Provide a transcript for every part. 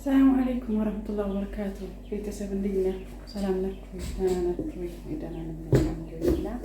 ሰላም አለይኩም ወራህመቱላሂ ወበረካቱ። ቤተሰብ እንዴት ናችሁ? ሰላም ናችሁ? ደህና ናችሁ? ደህና ነን አልሐምዱሊላህ።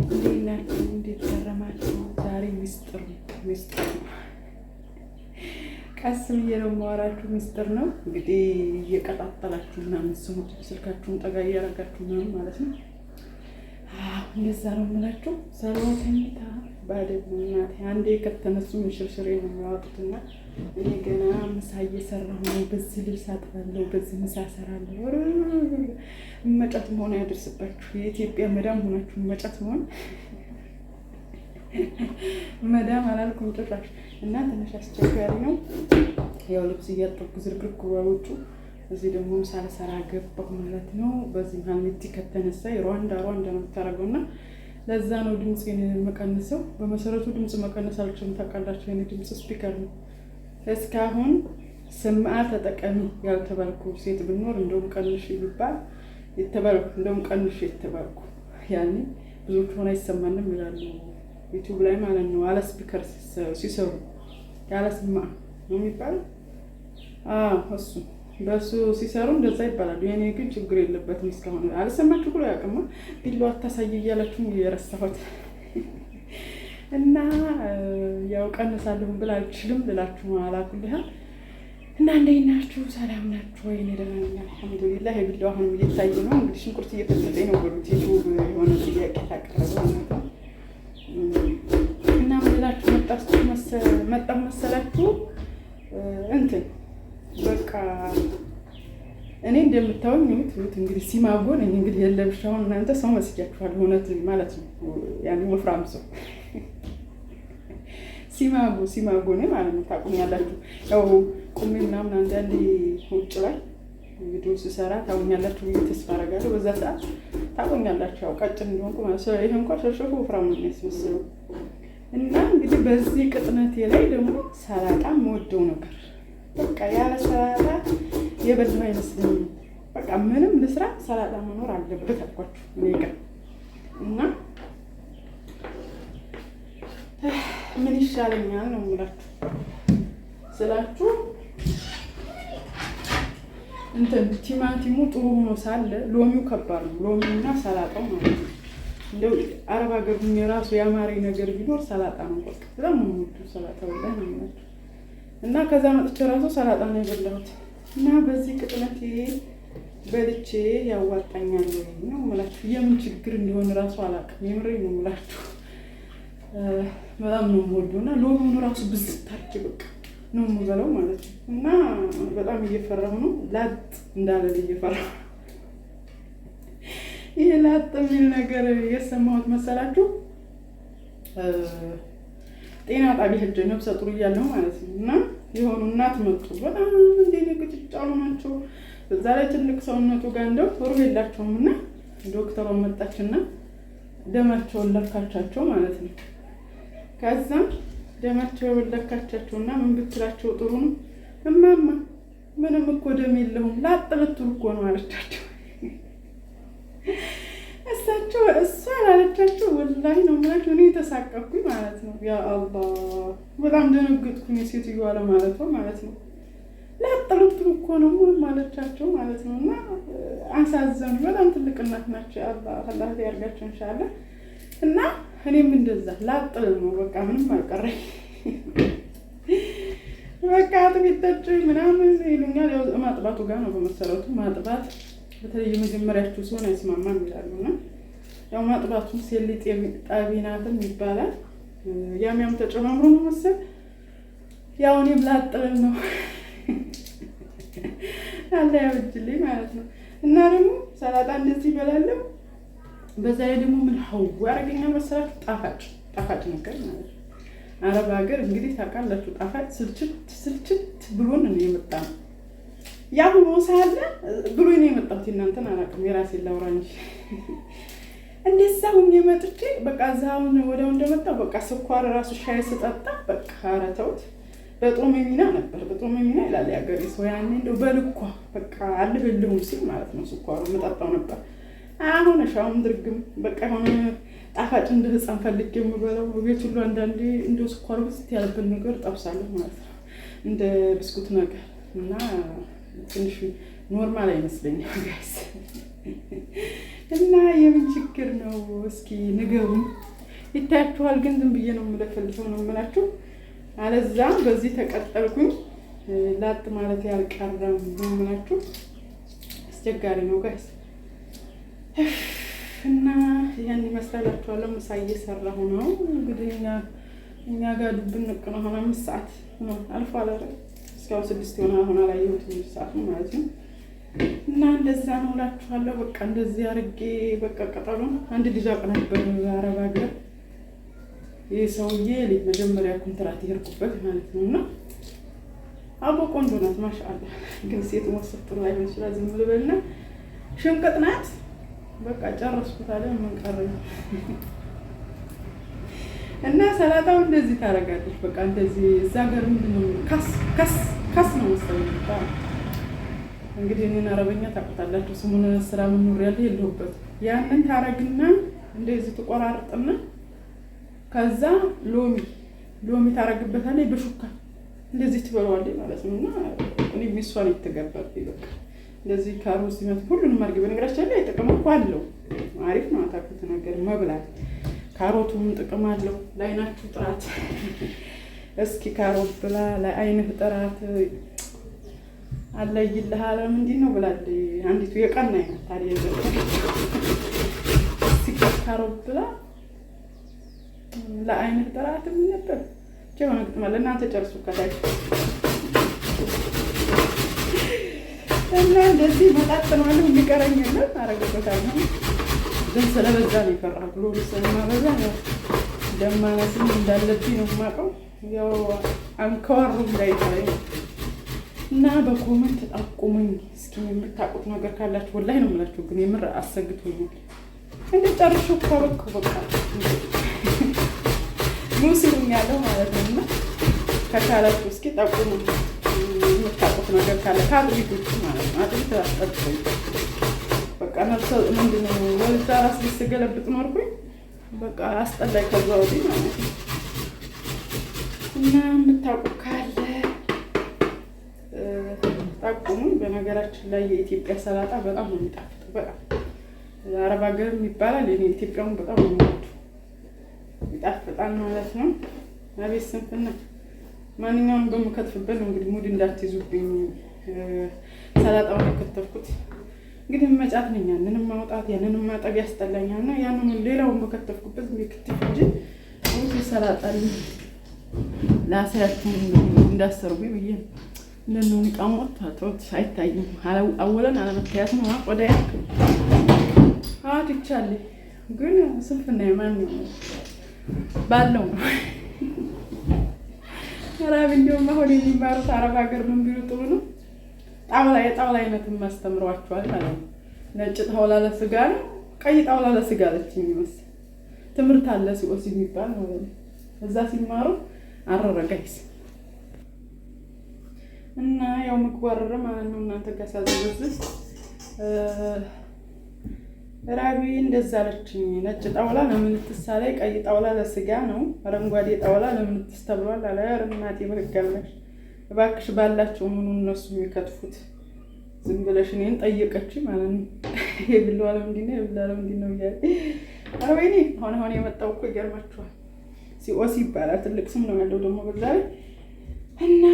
እንዴት ናችሁ? እንዴት ከረማችሁ? ዛሬ ሚስጥር ነው። ቀስ ብዬ ነው የማወራችሁ። ሚስጥር ነው እንግዲህ እየቀጣጠላችሁ ምናምን ስሙት። ስልካችሁን ጠጋ እያደረጋችሁ ምናምን ማለት ነው። እንደዛ ነው የምላችሁ። ሰላተኝታ ባደግ እናቴ አንዴ ከተነሱ ሽርሽሬ ነው የሚያወጡትና እኔ ገና ምሳ እየሰራሁ ነው። በዚህ ልብስ አጥባለሁ፣ በዚህ ምሳ እሰራለሁ። መጫት መሆን ያደርስባችሁ። የኢትዮጵያ መዳም ሆናችሁ መጫት መሆን መዳም አላልኩም ጭራሽ። እና ትንሽ አስቸጋሪ ነው። ያው ልብስ እያጠብኩ ዝርግርግ ባሎቹ እዚህ ደግሞ ምሳ ልሰራ ገባሁ ማለት ነው። በዚህ መሀል ሚቲ ከተነሳ ሩዋንዳ ነው የምታደርገውና ለዛ ነው ድምፄን መቀንሰው። በመሰረቱ ድምፅ መቀነስ አልችልም ታውቃላችሁ። የኔ ድምፅ ስፒከር ነው። እስካሁን ስምዓ ተጠቀሚ ያልተባልኩ ሴት ብኖር እንደውም ቀንሽ ይባል የተባልኩ እንደውም ቀንሽ የተባልኩ ያኔ ብዙዎች ሆነ አይሰማንም ይላሉ ዩቲዩብ ላይ ማለት ነው። አለ ስፒከር ሲሰሩ ያለ ስምዓ ነው የሚባለው። እሱ በሱ ሲሰሩ እንደዛ ይባላሉ። የኔ ግን ችግር የለበትም። እስካሁን አልሰማችሁ ብሎ ያቀማ ቢለው አታሳይ እያላችሁ እየረሳሁት እና ያው ቀንሳለሁ ብላ አልችልም ልላችሁ አላኩልሃል። እና እንዴት ናችሁ? ሰላም ናችሁ ወይ? እኔ ደህና ነኝ አልሐምዱሊላህ። ቢለው አሁን እየታየ ነው እንግዲህ ሽንኩርት እየተፈጠኝ ነው ብሉት ዩቲዩብ የሆነ ጥያቄ ታቀረበው ነው እና ምን ልላችሁ መጣሁ መሰላችሁ እንትን በቃ እኔ እንደምታውኝ ነው እንግዲህ ሲማጎ ነኝ እንግዲህ የለብሻው እናንተ ሰው መስያችኋል እውነት ማለት ነው። ያኔ ወፍራም ሰው ሲማጎ ነኝ ማለት ነው። ታውቁኛላችሁ። ያው ቁሜ ምናምን አንዳንዴ ውጭ ላይ ቪዲዮ ስሰራ ታውኛላችሁ ብዬ ተስፋ አደርጋለሁ። በዛ ሰዓት ታውቁኛላችሁ። ያው ቀጭን እንደሆንኩ ማለት ነው። ይሄ እንኳን ሸርሸፉ ወፍራም ነው የሚያስመስለው። እና እንግዲህ በዚህ ቅጥነቴ ላይ ደግሞ ሰላጣ የምወደው ነገር በቃ ያለ ሰላጣ የበላሁ አይመስለኝም። በቃ ምንም ልስራ ሰላጣ መኖር አለበት አልኳችሁ እኔ ጋር። እና ምን ይሻለኛል ነው የምላችሁ ስላችሁ እንትን ቲማቲሙ ጥሩ ሆኖ ሳለ ሎሚው ከባድ ነው። ሎሚውና ሰላጣው ማለት ነው። እንደው አረብ ሀገር ሆኜ ራሱ የአማረኝ ነገር ቢኖር ሰላጣ ነው። በቃ በጣም ነው የምወደው ሰላጣ ወላሂ ነው የምላችሁ። እና ከዛ መጥቼ ራሱ ሰላጣ ነው የበላሁት። እና በዚህ ቅጥነቴ በልቼ ያዋጣኛል ወይ ነው የምላችሁ። የምን ችግር እንደሆነ ራሱ አላውቅም። የምሬን ነው የምላችሁ። በጣም ነው የምወደው እና ሎሚውን ራሱ ብዝት አድርጌ በቃ ነው የምበላው ማለት ነው። እና በጣም እየፈራሁ ነው። ላጥ እንዳለ እየፈራሁ ይሄ ላጥ የሚል ነገር የሰማሁት መሰላችሁ ጤና ጣቢያ ሄጄ ነፍሰ ጡር እያለሁ ማለት ነው። እና የሆኑ እናት መጡ። በጣም እንደነገጭጫሉ ናቸው። በዛ ላይ ትልቅ ሰውነቱ ጋር እንደው ሩህ የላቸውም። እና ዶክተሯ መጣችና ደማቸውን ለካቻቸው ማለት ነው። ከዛ ደማቸውን ለካቻቸውና ምን ብትላቸው ጥሩ ነው እማማ ምንም እኮ ደም የለውም ላጥ ብትሉ እኮ ነው አለቻቸው። እሷ አላለቻቸው ወላሂ ነው ማለት እኔ ተሳቀቅኩኝ ማለት ነው። ያ አላህ በጣም ደነገጥኩኝ። ሴትዮዋ ለማለት ነው ማለት ነው። ላጥሩት እኮ ነው ማለቻቸው ማለት ነው። እና አሳዘኑ። በጣም ትልቅ እናት ናቸው። አላህ ያርጋቸው ኢንሻአላህ። እና እኔም እንደዛ ላጥል ነው በቃ ምንም አልቀረኝ። በቃ አጥቢተጭ ምናምን ይሉኛል። ያው ማጥባቱ ጋር ነው በመሰረቱ ማጥባት በተለይ የመጀመሪያችሁ ሲሆን አይስማማም ይላሉና ያው ማጥባቱን ሴሊጥ ጣቢናትም ይባላል። ያም ተጨማምሮ ነው መሰል ያው እኔም ላጥል ነው አለ ያውጅልኝ ማለት ነው። እና ደግሞ ሰላጣ እንደዚህ ይበላለሁ። በዛ ላይ ደግሞ ምን ሀው ያረጋኛል መሰላችሁ ጣፋጭ ነገር ማለት ነው። አረብ ሀገር እንግዲህ ታውቃላችሁ ጣፋጭ ስልችት ብሎን ነው የመጣው። ያ ሁሉ ሳለ ብሎ ነው የመጣሁት። እናንተን አላውቅም የራሴን ላውራ እንጂ እንደዛው የመጥቼ በቃ ዛውን ወደው እንደመጣው በቃ ስኳር ራሱ ሻይ ስጠጣ በቃ አረተውት በጦም ሚና ነበር። በጦም ሚና ይላል ያገሬ ሰው ያኔ እንደው በልኳ በቃ አልብልሁም ሲል ማለት ነው ስኳሩ መጣጣው ነበር። አሁን ሻውም ድርግም በቃ ሆነ ጣፋጭ እንደ ህፃን ፈልጌ የምበላው ቤት ሁሉ አንዳንዴ እንደው ስኳር ብስት ያለበት ነገር ጠብሳለሁ ማለት ነው። እንደ ብስኩት ነገር እና ትንሽ ኖርማል አይመስለኝም ጋይስ። እና የምን ችግር ነው እስኪ ንገሩኝ። ይታያችኋል ግን ዝም ብዬ ነው የምለፈልፈው ነው የምላችሁ። አለዛ በዚህ ተቀጠልኩኝ ላጥ ማለት ያልቀረም ነው የምላችሁ። አስቸጋሪ ነው ጋይስ። እና ያን ይመስላችኋለሁ። ምሳ እየሰራሁ ነው እንግዲህ እኛ ጋር ዱብን ነው። አሁን 5 ሰዓት ነው አልፎ አላረ እስካሁን 6 ይሆናል። አሁን አላየሁትም ሰዓት ነው ማለት ነው። እና እንደዛ ነው እላችኋለሁ። በቃ እንደዚህ አድርጌ በቃ ቀጠሉን አንድ ልጅ አውቅ ነበር አረብ ሀገር ይህ ሰውዬ ልጅ መጀመሪያ ኮንትራት የሄድኩበት ማለት ነው። እና አቦ ቆንጆ ናት ማሻአላ። ግን ሴት ወሰጥሩ ላይ ይችላል ዝም ልበልና ሽንቅጥ ናት። በቃ ጨረስኩት አለ ምን ቀረኝ። እና ሰላጣው እንደዚህ ታረጋለች። በቃ እንደዚህ እዛ ጋር ምንድነው ካስ ነው መሰለኝ። እንግዲህ እኔን አረበኛ ታውቁታላችሁ። ስሙን ስራ ምን ኑር ያለ የለሁበት። ያንን ታረግና እንደዚህ ትቆራርጥና ከዛ ሎሚ ታረግበታለች በሹካ እንደዚህ ትበለዋለች ማለት ነው። እና እኔ ሚስዋን ይተገባል በቃ እንደዚህ ካሮት ሲመት ሁሉንም አድርጌ በነገራችን ላይ ጥቅም እኮ አለው። አሪፍ ነው አታክልት ነገር መብላት። ካሮቱም ጥቅም አለው ለዓይናችሁ ጥራት። እስኪ ካሮት ብላ ለዓይንህ ጥራት አለይልሃል ምንድን ነው ብላለች አንዲቱ የቀና አይነት ታዲያ እስኪ ካሮት ብላ ለዓይንህ ጥራት ምን ነበር ጀማዓ ግጥማለ እናንተ ጨርሱ ከታች። እና እንደዚህ መጣጥነዋለሁ እንዲቀረኝልን አረጋግጣለሁ። ግን ስለበዛ ነው የፈራሁ ብሎ ስለማበዛ ነው ደማነስም እንዳለብኝ ነው የማውቀው። ያው አንከዋሩ እንዳይታይ እና በኮመንት ጠቁሙኝ እስኪ የምታውቁት ነገር ካላችሁ ወላሂ ነው የምላችሁ። ግን የምር አሰግቶኛል እንደ ጨርሹ በቃ ሙስሊም ያለው ማለት ነው። እና ከቻላችሁ እስኪ ጠቁሙ የምታውቁት ነገር ካለ ከአጥቢቶች ማለት ነው። አጥቢት አስጠጥቶኝ በቃ ነፍሰ ምንድነው ወልዳ ራስ ሊስገለብጥ ኖርኩኝ በቃ አስጠላይ ከዛ ወዲህ ማለት ነው። እና የምታውቁት ካለ ጠቁሙኝ። በነገራችን ላይ የኢትዮጵያ ሰላጣ በጣም ነው የሚጣፍጠው። በጣም አረብ ሀገርም ይባላል እኔ ኢትዮጵያውን በጣም ነው የምወደው። ይጣፍጣል ማለት ነው። አቤት ስንፍና ማንኛውም በመከትፍበት ነው እንግዲህ ሙድ እንዳትይዙብኝ ሰላጣውን የከተፍኩት። እንግዲህ መጫት ነኝ ያንንም ማውጣት ያንንም ማጠብ ያስጠላኛል። እና ያንን ሌላውን በከተፍኩበት ክትፍ እንጂ ወይ ሰላጣል ላሳያችሁ እንዳሰርጉኝ ብዬ እንደነው ንቃሞት ታቶት አይታይም። አወለን አለመታየት ነው ቆዳያ አትቻለ ግን ስንፍና የማን ነው ባለው ነው። አረብ እንደውም አሁን የሚማሩት አረብ ሀገር ምን ቢሉ ጥሩ ነው የጣውላ አይነትን ማስተምሯቸዋል ማለት ነው። ነጭ ጣውላ ለስጋ ነው፣ ቀይ ጣውላ ለስጋ ለችኝ ይመስል ትምህርት አለ ሲኦሲ የሚባል ማለት ነው። እዛ ሲማሩ አረረጋይስ እና ያው መግባረረ ማለት ነው። እናንተ ጋር ሳዘዝ ራቢ እንደዛ አለችኝ። ነጭ ጣውላ ለምን ትሳላይ፣ ቀይ ጣውላ ለስጋ ነው፣ አረንጓዴ ጣውላ ለምን ትስተብሏል አለ። እናቴ በህጋለሽ እባክሽ ባላቸው ምኑ እነሱ የሚከትፉት ዝም ብለሽ እኔን ጠየቀች ማለት ነው። የብለው ዓለም እንዲነ የብለው እንዲነ ይያል አረበኔ አሁን የመጣው እኮ ይገርማችኋል። ሲኦሲ ይባላል። ትልቅ ስም ነው ያለው ደግሞ በዛ ላይ እና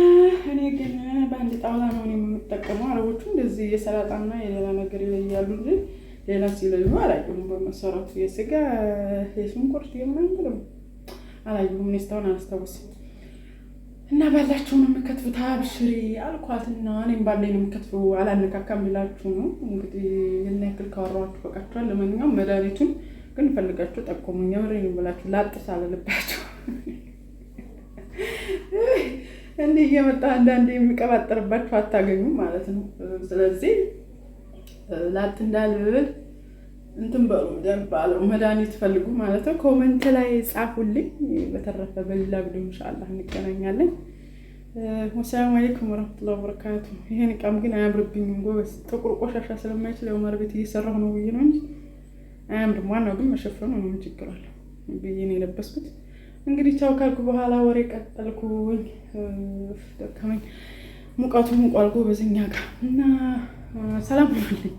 እኔ ግን በአንድ ጣውላ ነው የምጠቀመው። አረቦቹ እንደዚህ የሰላጣና የሌላ ነገር ይለያሉ እንጂ ሌላ ሲለዩ አላየሁም። በመሰረቱ የስጋ የሽንኩርት የምናምን ነው አላየሁም። እኔ እስካሁን አላስታውስም። እና ባላችሁ ነው የምከትፉት አብሽሪ አልኳትና እኔም ባለኝ ነው የምከትፈው አላነካካም ብላችሁ ነው እንግዲህ የኔ ያክል ካወራችሁ በቃችኋል። ለማንኛውም መድኃኒቱን ግን ፈልጋችሁ ጠቁሙኝ። የምሬን ነው ብላችሁ ላጥስ አለልባችሁ እንዴ እየመጣ አንዳንዴ የሚቀባጠርባችሁ አታገኙም ማለት ነው። ስለዚህ ላጥ እንዳልብል እንትን በሉ ደምባለው መድኃኒት ፈልጉ ማለት ነው። ኮሜንት ላይ ጻፉልኝ። በተረፈ በሌላ ቪዲዮ ኢንሻአላህ እንገናኛለን። ወሰላሙ አለይኩም ወራህመቱላሂ ወበረካቱ። ይሄን ቃም ግን አያምርብኝም ጎበዝ። ጥቁር ቆሻሻ ስለማይችል ያው ማር ቤት እየሰራሁ ነው ብዬ ነው እንጂ አያምርም። ዋናው ግን መሸፈኑ ነው። ምን ችግር አለው ብዬ ነው የለበስኩት። እንግዲህ ቻው ካልኩ በኋላ ወሬ ቀጠልኩኝ። ደከመኝ። ሙቀቱ ሙቋልጎ በዚህኛ ጋር እና ሰላም ሁኑልኝ።